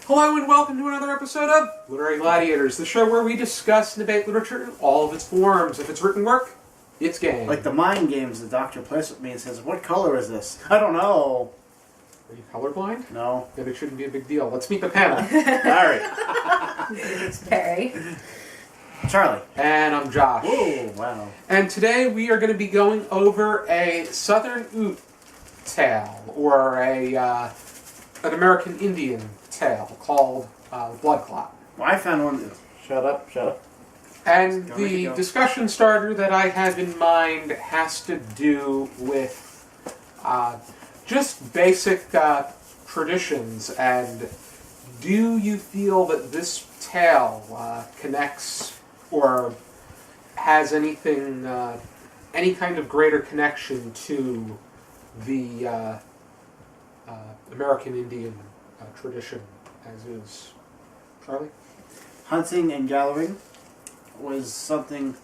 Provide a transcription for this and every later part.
Hello and welcome to another episode of Literary Gladiators, the show where we discuss and debate literature in all of its forms. If it's written work, it's game. Like the mind games the doctor plays with me and says, "What color is this?" I don't know. Are you colorblind? No. Then it shouldn't be a big deal. Let's meet the panel. Alright. It's Perri. Charlie. And I'm Josh. Whoa, wow. And today we are going to be going over a Southern Ute tale, or an American Indian tale called Blood Clot. Well, I found one. Shut up. And Go, the go. discussion starter that I have in mind has to do with just basic traditions. And do you feel that this tale connects or has anything, any kind of greater connection to the American Indian tradition as is? Charlie? Hunting and gathering was something...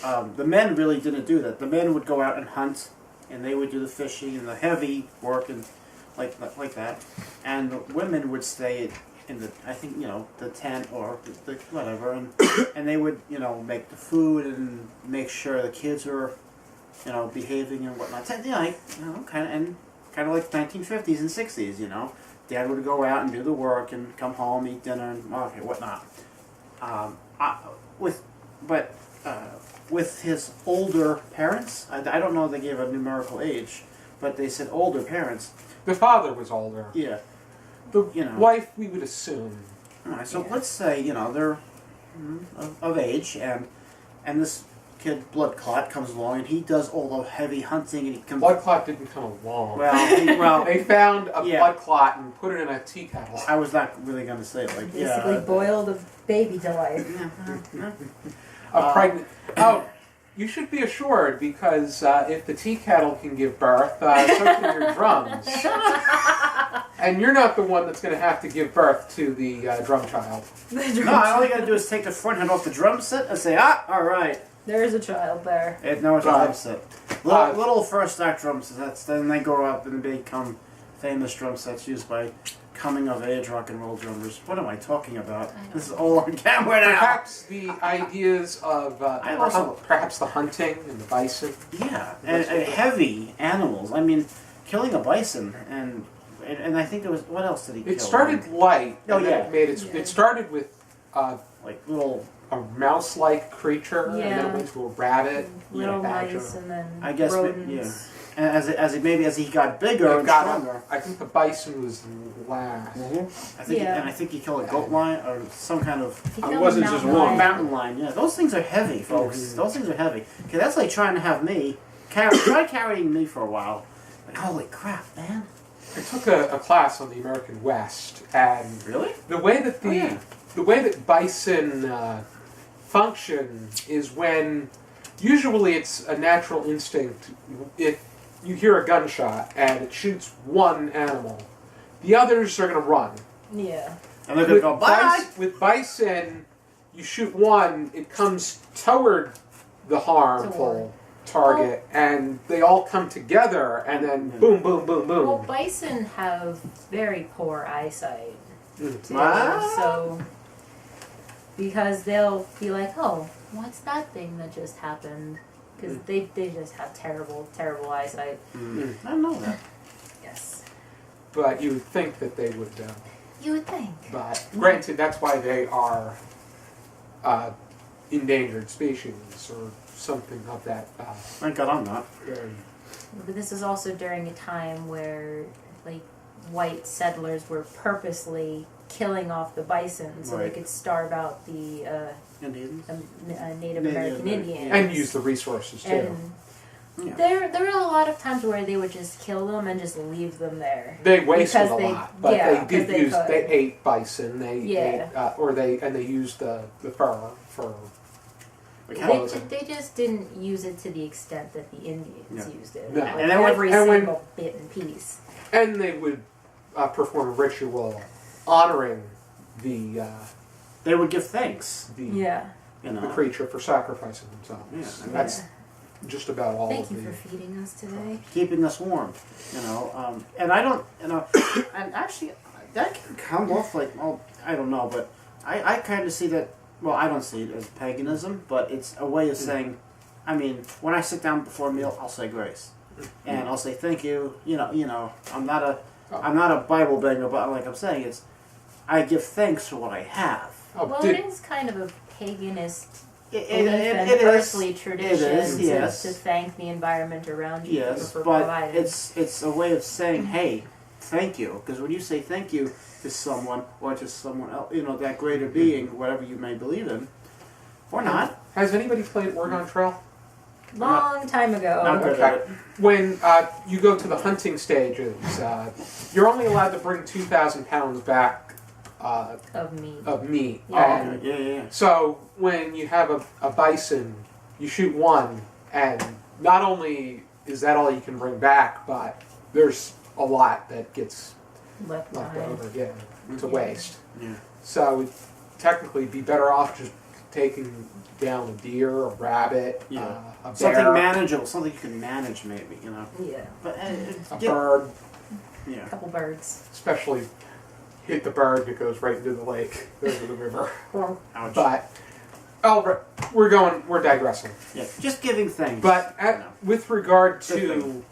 the men really didn't do that. The men would go out and hunt, and they would do the fishing and the heavy work and like that. And the women would stay in the, I think, the tent or the whatever, and they would, make the food and make sure the kids were, behaving and whatnot. Kind of like the 1950s and 60s, Dad would go out and do the work and come home, eat dinner, and whatnot. With his older parents, I don't know if they gave a numerical age, but they said older parents. The father was older. Yeah. The wife, we would assume. Alright, so let's say, they're of age, and this kid, Blood Clot, comes along, and he does all the heavy hunting, and he comes... Blood clot didn't come along. Well, they found a blood clot and put it in a tea kettle. I was not really going to say it like... Basically boiled a baby to life. A pregnant... Oh, you should be assured, because if the tea kettle can give birth, so can your drums. And you're not the one that's going to have to give birth to the drum child. No, all you got to do is take the front head off the drum set and say, alright. There is a child there. No, it's a drum set. Little first act drum sets, then they grow up and become famous drum sets used by coming of age rock and roll drummers. What am I talking about? This is all on camera now. Perhaps the ideas of perhaps the hunting and the bison. Yeah, and heavy animals. I mean, killing a bison and I think there was, what else did he kill? It started light. Oh, and then yeah. It made it started with like little... a mouse-like creature, and then it went to a rabbit, little a badger. mice, and then I guess, rodents. yeah. And as he got bigger and stronger... I think the bison was last. I think he killed a goat lion or some kind of... It wasn't just one. Mountain lion, yeah. Those things are heavy, folks. Mm-hmm. Those things are heavy. Okay, that's like trying to have me... Try carrying me for a while. Like, holy crap, man. I took a class on the American West, and really? the way that the way that bison function is when usually it's a natural instinct. If you hear a gunshot and it shoots one animal, the others are going to run. Yeah. And they're going to go, bye! With bison, you shoot one, it comes toward the harmful target, and they all come together, and then boom, boom, boom, boom. Well, bison have very poor eyesight, too, Ah. so... Because they'll be like, oh, what's that thing that just happened? Because they just have terrible, terrible eyesight. I don't know that. Yes. But you would think that they would... You would think. But granted, that's why they are endangered species, or something of that. Thank God I'm not. But this is also during a time where, like, white settlers were purposely killing off the bison so they could starve out the Indians? Native American Indians. And use the resources, too. And there were a lot of times where they would just kill them and just leave them there. They wasted a lot, but they ate bison. They used the fur for They just didn't use it to the extent that the Indians used it. No. Like And every single bit and piece. And they would perform a ritual honoring the... they would give thanks. The creature for sacrificing themselves. Yeah. And that's just about all Thank of you for feeding us today. Keeping us warm. And I don't, and actually, that can come off like, well, I don't know, but I kind of see that. Well, I don't see it as paganism, but it's a way of saying. I mean, when I sit down before a meal, I'll say grace, and I'll say thank you. You know, I'm not a Bible banger, but like I'm saying, it's I give thanks for what I have. Well, it is kind of a paganist belief It and is. earthly tradition It is, yes. to thank the environment around you Yes, for but providing. it's a way of saying, hey, thank you. Because when you say thank you to someone or to someone else, that greater being, whatever you may believe in, or not. Has anybody played Oregon Trail? Long time ago. Not good at it. When you go to the hunting stages, you're only allowed to bring 2,000 pounds back Of meat. of meat. Yeah. And Yeah. so when you have a bison, you shoot one, and not only is that all you can bring back, but there's a lot that gets Left left behind. over, to waste. Yeah. So it'd technically be better off just taking down a deer, a rabbit, Yeah. a bear, Something manageable, something you can manage, maybe. Yeah. But a bird, Yeah. A couple birds. especially hit the bird that goes right into the lake, into the river. Ouch. But we're digressing. Yeah. Just giving thanks. But you know. with regard Good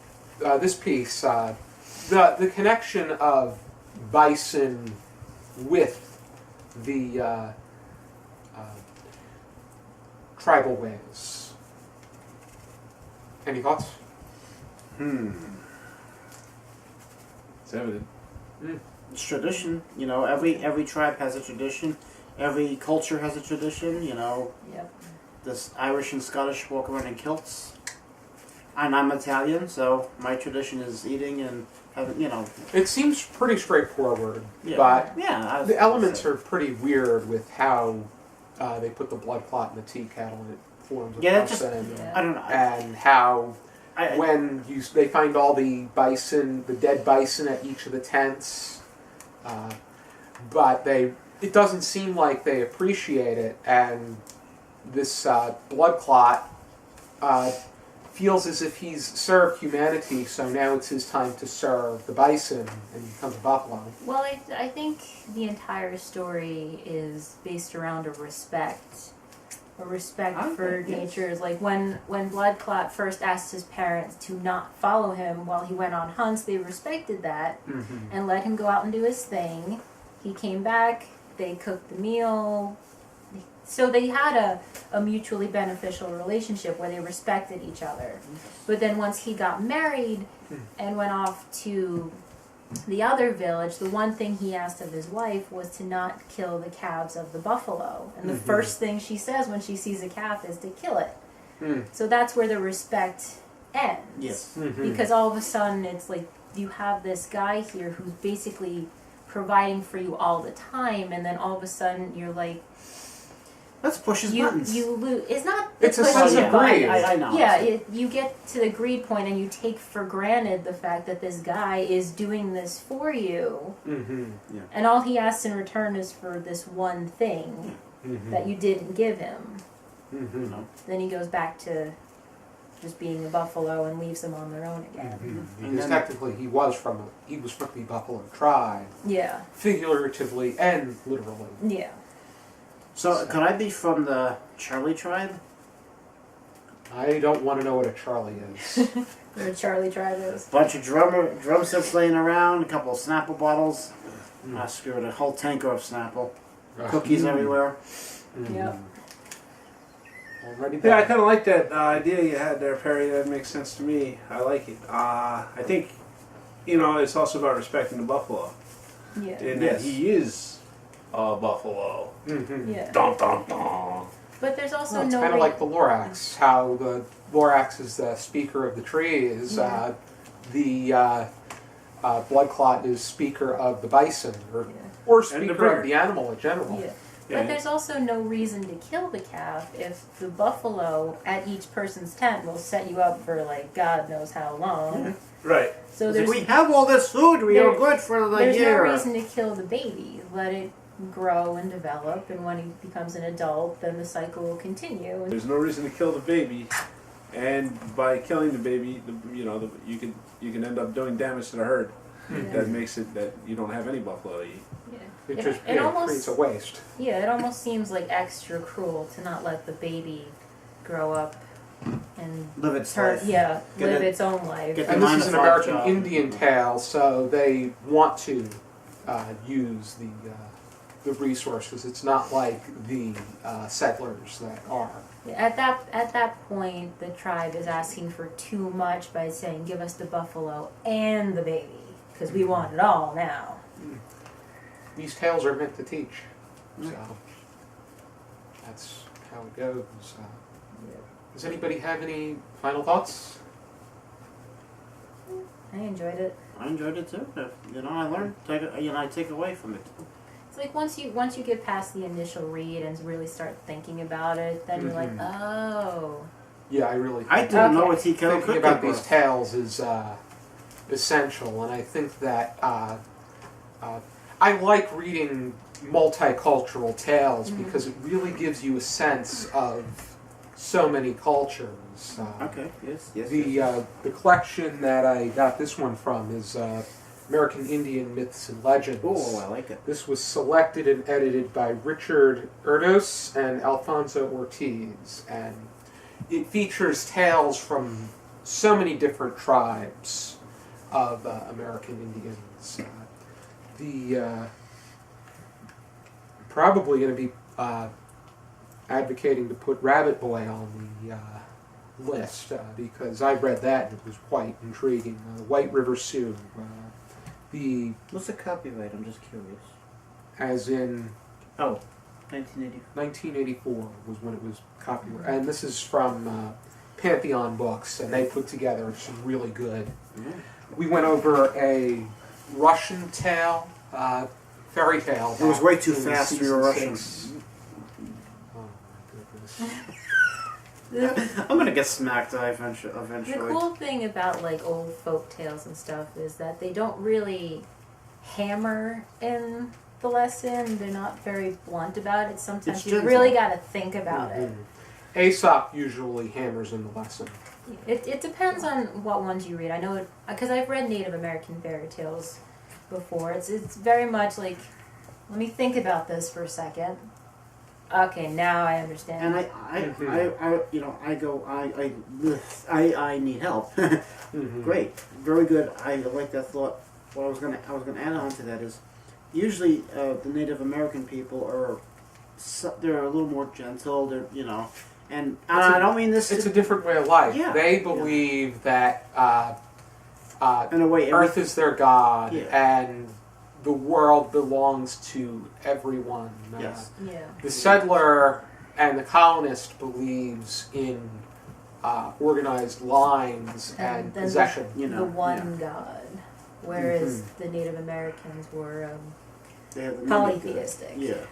to this piece, the connection of bison with the tribal ways. Any thoughts? It's evident. It's tradition. Every tribe has a tradition. Every culture has a tradition. Yep. This Irish and Scottish walk around in kilts. And I'm Italian, so my tradition is eating and having, It seems pretty straightforward, yeah. but yeah, the elements are pretty weird with how they put the blood clot in the tea kettle and it forms a Yeah, it just- person, Yeah. I don't know. and how I- when they find all the bison, the dead bison at each of the tents, but it doesn't seem like they appreciate it, and this blood clot feels as if he's served humanity, so now it's his time to serve the bison, and he becomes a buffalo. Well, I think the entire story is based around a respect for yes. nature. Like when Blood Clot first asked his parents to not follow him while he went on hunts, they respected that and let him go out and do his thing. He came back, they cooked the meal. So they had a mutually beneficial relationship where they respected each other. But then once he got married and went off to the other village, the one thing he asked of his wife was to not kill the calves of the buffalo. And the first thing she says when she sees a calf is to kill it. So that's where the respect ends. Yes. Because all of a sudden it's like you have this guy here who's basically providing for you all the time, and then all of a sudden you're like, Let's push his buttons. you lose. It's not. It's a pushing sense the of button. greed. I know. Yeah, you get to the greed point and you take for granted the fact that this guy is doing this for you, and all he asks in return is for this one thing that you didn't give him. Then he goes back to just being a buffalo and leaves them on their own again. Because technically he was from the buffalo tribe, Yeah, figuratively and literally. yeah. So, could I be from the Charlie tribe? I don't want to know what a Charlie is. Where Charlie tribe is. Bunch of drumsticks laying around, a couple of Snapple bottles. I screwed a whole tanker of Snapple. Cookies everywhere. Yep. Already Yeah, I done. kind of like that idea you had there, Perry. That makes sense to me. I like it. I think, it's also about respecting the buffalo. Yeah. And Yes. that he is a buffalo. Yeah. Dun, dun, dun. But there's also Well, it's no. kind of like the Lorax, how the Lorax is the speaker of the trees, Yeah. the blood clot is speaker of the bison, or the speaker bear. of the animal in general. Yeah. Yeah. But there's also no reason to kill the calf if the buffalo at each person's tent will set you up for like God knows how long. Right. So there's we have all this food, we are good for the there's year. no reason to kill the baby. Let it grow and develop, and when he becomes an adult, then the cycle will continue. And There's no reason to kill the baby, and by killing the baby, you can end up doing damage to the herd. that makes it that you don't have any buffalo to eat. It It- just it almost- creates a waste. Yeah, it almost seems like extra cruel to not let the baby grow up and Live its life. live Get its own life. get And this is an 9 to 5 American job. Indian tale, so they want to use the resources. It's not like the settlers that are. At that point, the tribe is asking for too much by saying, "Give us the buffalo and the baby, because we want it all now." These tales are meant to teach, so that's how it goes. Does anybody have any final thoughts? I enjoyed it. I enjoyed it too. I learned. I take away from it. It's like once you get past the initial read and really start thinking about it, then you're like, oh. Yeah, I really. I didn't know Okay. what tea kettle Thinking cooking about was. these tales is essential, and I think that I like reading multicultural tales because it really gives you a sense of so many cultures. Okay. Yes. The collection that I got this one from is American Indian Myths and Legends. Oh, I like it. This was selected and edited by Richard Erdos and Alfonso Ortiz, and it features tales from so many different tribes of American Indians. Probably going to be advocating to put Rabbit Boy on the list because I read that and it was quite intriguing. White River Sioux, What's the copyright? I'm just curious. as in Oh, 1980. 1984 was when it was copyrighted, and this is from Pantheon Books, and they put together some really good. We went over a Russian tale, fairy tale. It was way back too in fast for season your Russian. 6. Oh my goodness. I'm gonna get smacked eventually. The cool thing about like old folk tales and stuff is that they don't really hammer in the lesson. They're not very blunt about it. Sometimes It's you gentle. really got to think about it. Aesop usually hammers in the lesson. It depends on what ones you read. I know because I've read Native American fairy tales before. It's very much like, let me think about this for a second. Okay, now I understand. And I need help. Great, very good. I like that thought. What I was gonna add on to that is, usually the Native American people they're a little more gentle. And I don't mean this. It's a different way of life. Yeah. They believe that in a way, Earth is their god, Yeah. and the world belongs to everyone. Yes. Yeah. The settler and the colonist believes in organized lines and then possession. The one god, whereas the Native Americans were they have the polytheistic. Yeah,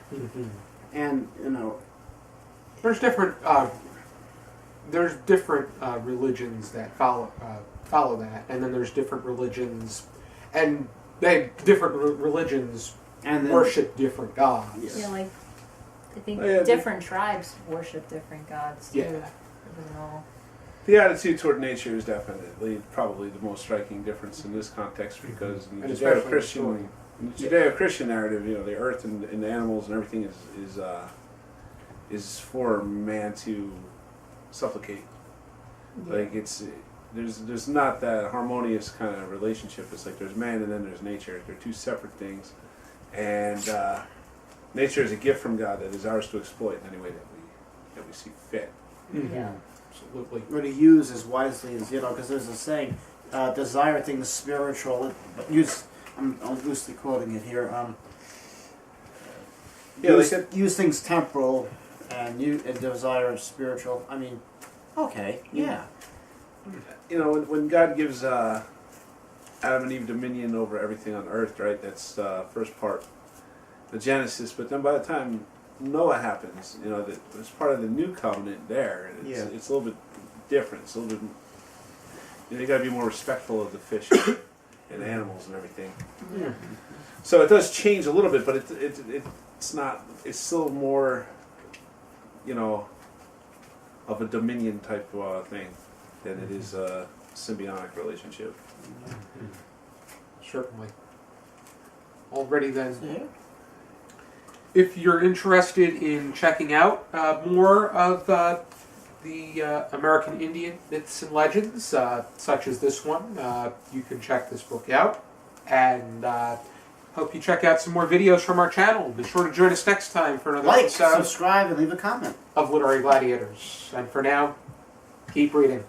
and There's different religions that follow that, and then there's different religions, and religions and then, worship different gods. Yes. Yeah, like I think Oh, yeah, different tribes worship different gods too. Yeah. Even though- The attitude toward nature is definitely probably the most striking difference in this context because in the And it's definitely Judeo-Christian narrative, the earth and the animals and everything is for man to supplicate. Yeah. Like there's not that harmonious kind of relationship. It's like there's man and then there's nature. They're two separate things, and nature is a gift from God that is ours to exploit in any way that we see fit. Yeah. Absolutely. what to use as wisely as because there's a saying, desire things spiritual. I'm loosely quoting it here. Yeah, use things temporal, and desire spiritual. I mean, okay, yeah. when God gives Adam and Eve dominion over everything on earth, right? That's first part, the Genesis. But then by the time Noah happens, it's part of the new covenant there. And it's a little bit different. It's a little bit. You got to be more respectful of the fish and animals and everything. Yeah. So it does change a little bit, but it's not. It's still more, of a dominion type thing than it is a symbiotic relationship. Certainly. Alrighty then. Yeah. If you're interested in checking out more of the American Indian myths and legends, such as this one, you can check this book out. And hope you check out some more videos from our channel. Be sure to join us next time for another Like, episode subscribe, and leave a comment. of Literary Gladiators. And for now, keep reading.